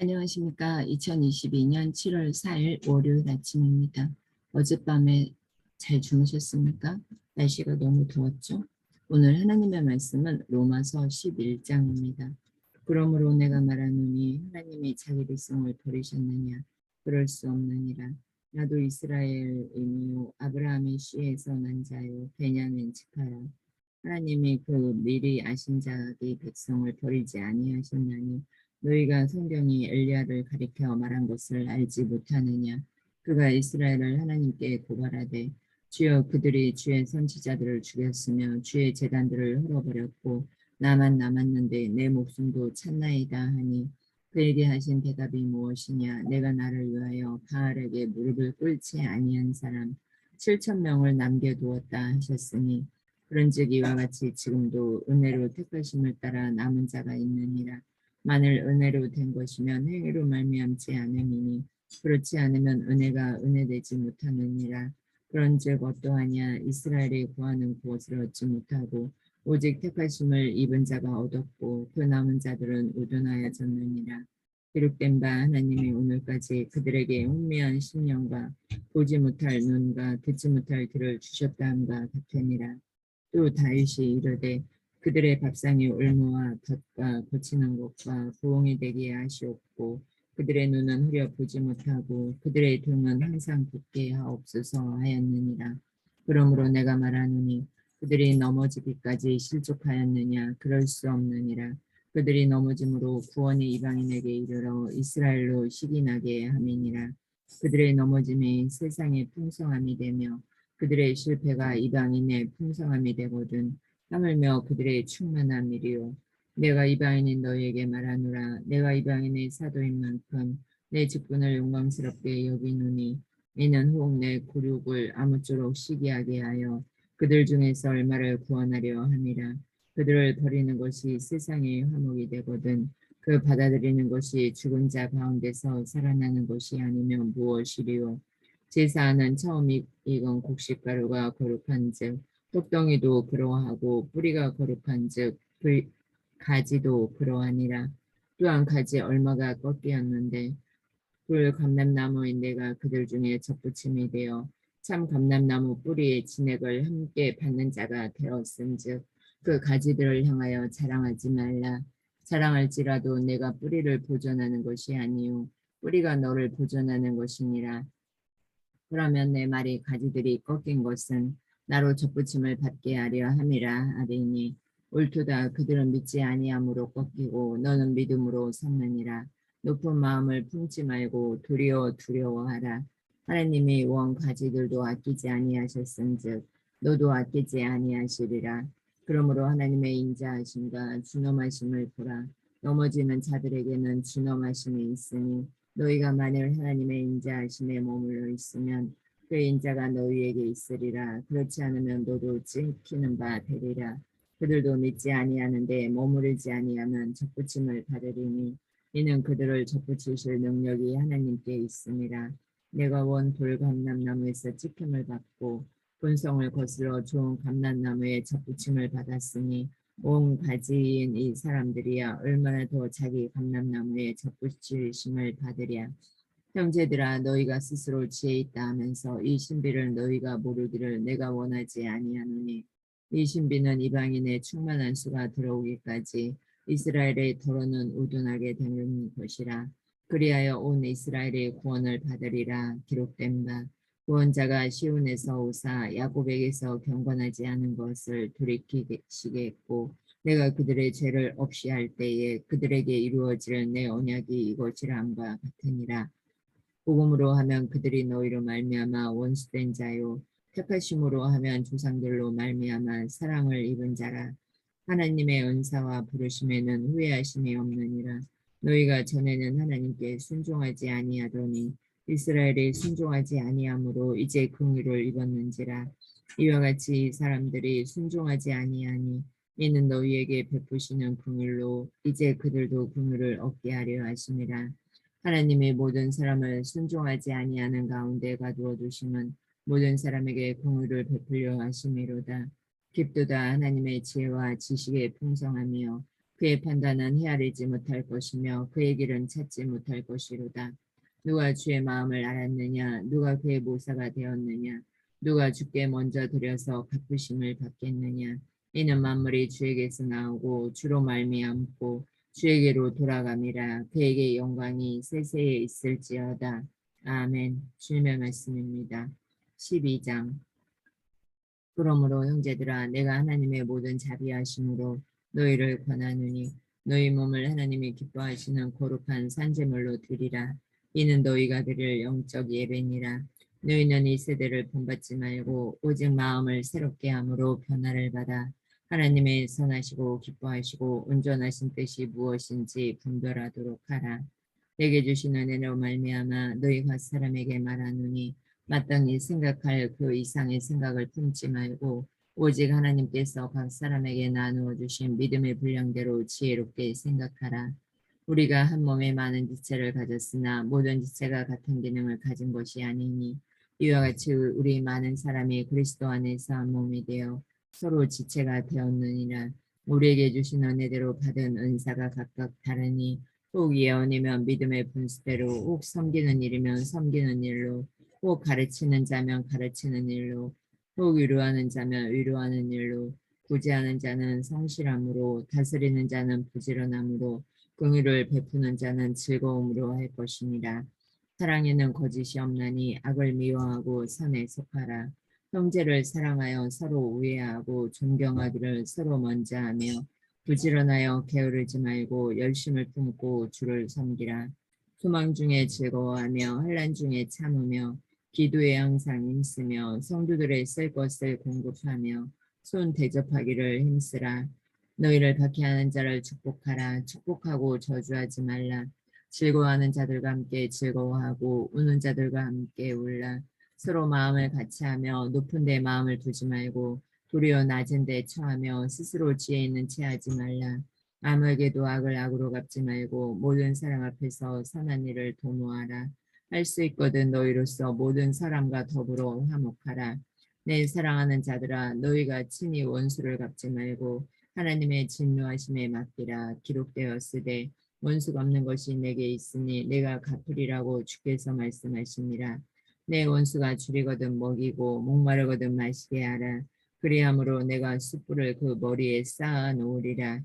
안녕하십니까. 2022년 7월 4일 월요일 아침입니다. 어젯밤에 잘 주무셨습니까? 날씨가 너무 더웠죠? 오늘 하나님의 말씀은 로마서 11장입니다. 그러므로 내가 말하노니 하나님이 자기 백성을 버리셨느냐? 그럴 수 없느니라. 나도 이스라엘이요 아브라함의 씨에서 난 자요 베냐민 지파라. 하나님이 그 미리 아신 자기 백성을 버리지 아니하셨나니 너희가 성경이 엘리야를 가리켜 말한 것을 알지 못하느냐. 그가 이스라엘을 하나님께 고발하되 주여 그들이 주의 선지자들을 죽였으며 주의 제단들을 헐어버렸고 나만 남았는데 내 목숨도 찼나이다 하니 그에게 하신 대답이 무엇이냐. 내가 나를 위하여 바알에게 무릎을 꿇지 아니한 사람 7천 명을 남겨두었다 하셨으니 그런즉 이와 같이 지금도 은혜로 택하심을 따라 남은 자가 있느니라. 만일 은혜로 된 것이면 행위로 말미암지 않음이니 그렇지 않으면 은혜가 은혜되지 못하느니라. 그런즉 어떠하냐. 이스라엘이 구하는 구원을 얻지 못하고 오직 택하심을 입은 자가 얻었고 그 남은 자들은 우둔하여졌느니라. 기록된 바 하나님이 오늘까지 그들에게 혼미한 심령과 보지 못할 눈과 듣지 못할 귀를 주셨다 함과 같으니라. 또 다윗이 이르되 그들의 밥상이 올무와 덫과 고치는 것과 부엉이 되게 하시옵고 그들의 눈은 흐려 보지 못하고 그들의 등은 항상 굳게 하옵소서 하였느니라. 그러므로 내가 말하노니 그들이 넘어지기까지 실족하였느냐. 그럴 수 없느니라. 그들이 넘어짐으로 구원이 이방인에게 이르러 이스라엘로 시기 나게 함이니라. 그들의 넘어짐이 세상의 풍성함이 되며 그들의 실패가 이방인의 풍성함이 되거든 하물며 그들의 충만함이리요. 내가 이방인인 너희에게 말하노라. 내가 이방인의 사도인 만큼 내 직분을 영광스럽게 여기노니 이는 혹 내 굴욕을 아무쪼록 시기하게 하여 그들 중에서 얼마를 구원하려 함이라. 그들을 버리는 것이 세상의 화목이 되거든 그 받아들이는 것이 죽은 자 가운데서 살아나는 것이 아니면 무엇이리요. 제사하는 처음 익은 곡식가루가 거룩한즉 똑덩이도 그러하고 뿌리가 거룩한즉 가지도 그러하니라. 또한 가지 얼마가 꺾이었는데 그 감람나무인 내가 그들 중에 접붙임이 되어 참 감람나무 뿌리의 진액을 함께 받는 자가 되었은즉 그 가지들을 향하여 자랑하지 말라. 자랑할지라도 내가 뿌리를 보존하는 것이 아니요 뿌리가 너를 보존하는 것이니라. 그러면 내 말이 가지들이 꺾인 것은 나로 접붙임을 받게 하려 함이라 하리니 옳도다. 그들은 믿지 아니함으로 꺾이고 너는 믿음으로 섰느니라. 높은 마음을 품지 말고 도리어 두려워하라. 하나님이 원 가지들도 아끼지 아니하셨은즉 너도 아끼지 아니하시리라. 그러므로 하나님의 인자하심과 준엄하심을 보라. 넘어지는 자들에게는 준엄하심이 있으니 너희가 만일 하나님의 인자하심에 머물러 있으면 그 인자가 너희에게 있으리라. 그렇지 않으면 너도 찍히는 바 되리라. 그들도 믿지 아니하는데 머무르지 아니하면 접붙임을 받으리니 이는 그들을 접붙이실 능력이 하나님께 있음이라. 내가 원 돌 감람나무에서 찍힘을 받고 본성을 거슬러 좋은 감람나무에 접붙임을 받았으니 온 가지인 이 사람들이야 얼마나 더 자기 감람나무에 접붙이심을 받으랴. 형제들아 너희가 스스로 지혜 있다 하면서 이 신비를 너희가 모르기를 내가 원하지 아니하노니 이 신비는 이방인의 충만한 수가 들어오기까지 이스라엘의 더러는 우둔하게 되는 것이라. 그리하여 온 이스라엘의 구원을 받으리라. 기록된 바 구원자가 시온에서 오사 야곱에게서 경건하지 않은 것을 돌이키시겠고 내가 그들의 죄를 없이 할 때에 그들에게 이루어질 내 언약이 이것이라 함과 같으니라. 복음으로 하면 그들이 너희로 말미암아 원수된 자요 택하심으로 하면 조상들로 말미암아 사랑을 입은 자라. 하나님의 은사와 부르심에는 후회하심이 없느니라. 너희가 전에는 하나님께 순종하지 아니하더니 이스라엘이 순종하지 아니하므로 이제 긍휼을 입었는지라. 이와 같이 이 사람들이 순종하지 아니하니 이는 너희에게 베푸시는 긍휼로 이제 그들도 긍휼을 얻게 하려 하심이라. 하나님이 모든 사람을 순종하지 아니하는 가운데 가두어 두심은 모든 사람에게 긍휼을 베풀려 하심이로다. 깊도다. 하나님의 지혜와 지식의 풍성하며 그의 판단은 헤아리지 못할 것이며 그의 길은 찾지 못할 것이로다. 누가 주의 마음을 알았느냐? 누가 그의 모사가 되었느냐? 누가 주께 먼저 드려서 갚으심을 받겠느냐? 이는 만물이 주에게서 나오고 주로 말미암고 주에게로 돌아감이라. 그에게 영광이 세세에 있을지어다. 아멘. 주님의 말씀입니다. 12장. 그러므로 형제들아 내가 하나님의 모든 자비하심으로 너희를 권하노니 너희 몸을 하나님이 기뻐하시는 거룩한 산제물로 드리라. 이는 너희가 드릴 영적 예배니라. 너희는 이 세대를 본받지 말고 오직 마음을 새롭게 함으로 변화를 받아 하나님의 선하시고 기뻐하시고 온전하신 뜻이 무엇인지 분별하도록 하라. 내게 주신 은혜로 말미암아 너희 각 사람에게 말하노니 마땅히 생각할 그 이상의 생각을 품지 말고 오직 하나님께서 각 사람에게 나누어 주신 믿음의 분량대로 지혜롭게 생각하라. 우리가 한 몸에 많은 지체를 가졌으나 모든 지체가 같은 기능을 가진 것이 아니니 이와 같이 우리 많은 사람이 그리스도 안에서 한 몸이 되어 서로 지체가 되었느니라. 우리에게 주신 은혜대로 받은 은사가 각각 다르니 혹 예언이면 믿음의 분수대로 혹 섬기는 일이면 섬기는 일로 혹 가르치는 자면 가르치는 일로 혹 위로하는 자면 위로하는 일로 구제하는 자는 성실함으로 다스리는 자는 부지런함으로 긍휼을 베푸는 자는 즐거움으로 할 것이니라. 사랑에는 거짓이 없나니 악을 미워하고 선에 속하라. 형제를 사랑하여 서로 우애하고 존경하기를 서로 먼저 하며 부지런하여 게으르지 말고 열심을 품고 주를 섬기라. 소망 중에 즐거워하며 환난 중에 참으며 기도에 항상 힘쓰며 성도들의 쓸 것을 공급하며 손 대접하기를 힘쓰라. 너희를 박해하는 자를 축복하라. 축복하고 저주하지 말라. 즐거워하는 자들과 함께 즐거워하고 우는 자들과 함께 울라. 서로 마음을 같이하며 높은 데 마음을 두지 말고 도리어 낮은 데 처하며 스스로 지혜 있는 채 하지 말라. 아무에게도 악을 악으로 갚지 말고 모든 사람 앞에서 선한 일을 도모하라. 할 수 있거든 너희로서 모든 사람과 더불어 화목하라. 내 사랑하는 자들아 너희가 친히 원수를 갚지 말고 하나님의 진노하심에 맡기라. 기록되었으되 원수가 없는 것이 내게 있으니 내가 갚으리라고 주께서 말씀하시니라. 내 원수가 줄이거든 먹이고 목마르거든 마시게 하라. 그리함으로 내가 숯불을 그 머리에 쌓아 놓으리라.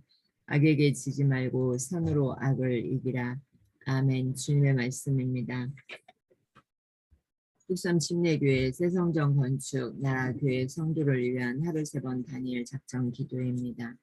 악에게 지지 말고 선으로 악을 이기라. 아멘. 주님의 말씀입니다. 북섬 침례교회 새성전 건축 나라교회 성도를 위한 하루 3번 단일 작정 기도입니다.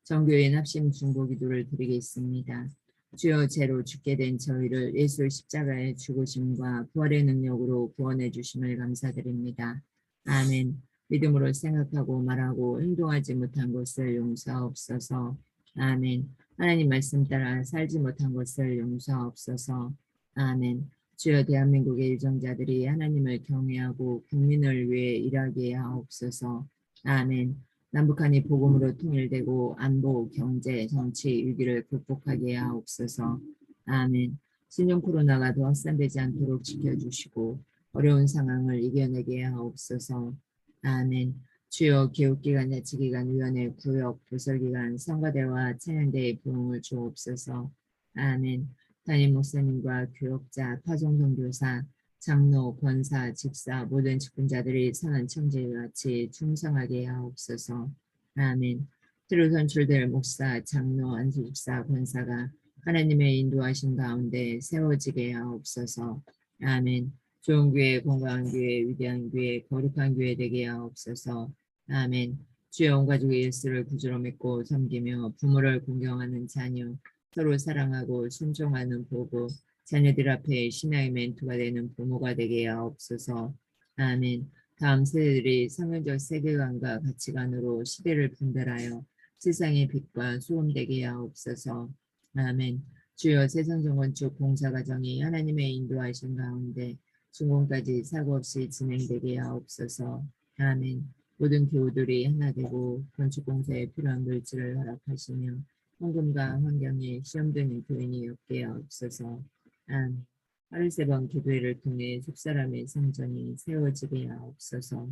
정교인 합심 중보 기도를 드리겠습니다. 주여 죄로 죽게 된 저희를 예수 십자가의 죽으심과 부활의 능력으로 구원해 주심을 감사드립니다. 아멘. 믿음으로 생각하고 말하고 행동하지 못한 것을 용서하옵소서. 아멘. 하나님 말씀 따라 살지 못한 것을 용서하옵소서. 아멘. 주여 대한민국의 유정자들이 하나님을 경외하고 국민을 위해 일하게 하옵소서. 아멘. 남북한이 복음으로 통일되고 안보, 경제, 정치 위기를 극복하게 하옵소서. 아멘. 신종 코로나가 더 확산되지 않도록 지켜주시고 어려운 상황을 이겨내게 하옵소서. 아멘. 주여 교육기관, 자치기관, 위원회, 구역, 부설기관, 성가대와 찬양대의 부흥을 주옵소서. 아멘. 담임 목사님과 교역자, 파송선교사, 장로, 권사, 집사, 모든 직분자들이 선한 청지같이 충성하게 하옵소서. 아멘. 새로 선출될 목사, 장로, 안수집사, 권사가 하나님의 인도하신 가운데 세워지게 하옵소서. 아멘. 좋은 교회, 건강한 교회, 위대한 교회, 거룩한 교회 되게 하옵소서. 아멘. 주여 온 가족이 예수를 구주로 믿고 섬기며 부모를 공경하는 자녀, 서로 사랑하고 순종하는 부부, 자녀들 앞에 신앙의 멘토가 되는 부모가 되게 하옵소서. 아멘. 다음 세대들이 성경적 세계관과 가치관으로 시대를 분별하여 세상의 빛과 소금 되게 하옵소서. 아멘. 주여 세상정건축 공사과정이 하나님의 인도하신 가운데 준공까지 사고 없이 진행되게 하옵소서. 아멘. 모든 교우들이 하나 되고 건축공사에 필요한 물질을 허락하시며 헌금과 환경에 시험되는 교인이 없게 하옵소서. 아멘. 하루 3번 기도회를 통해 속사람의 성전이 세워지게 하옵소서.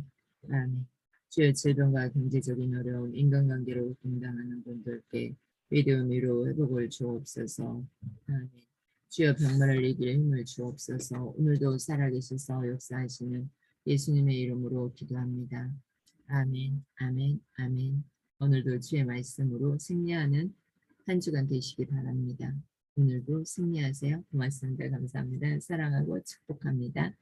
아멘. 주여 질병과 경제적인 어려움, 인간관계로 동당하는 분들께 위대함으로 회복을 주옵소서. 아멘. 주여 병만을 이길 힘을 주옵소서. 오늘도 살아계셔서 역사하시는 예수님의 이름으로 기도합니다. 아멘, 아멘, 아멘. 오늘도 주의 말씀으로 승리하는 한 주간 되시기 바랍니다. 오늘도 승리하세요. 고맙습니다. 감사합니다. 사랑하고 축복합니다.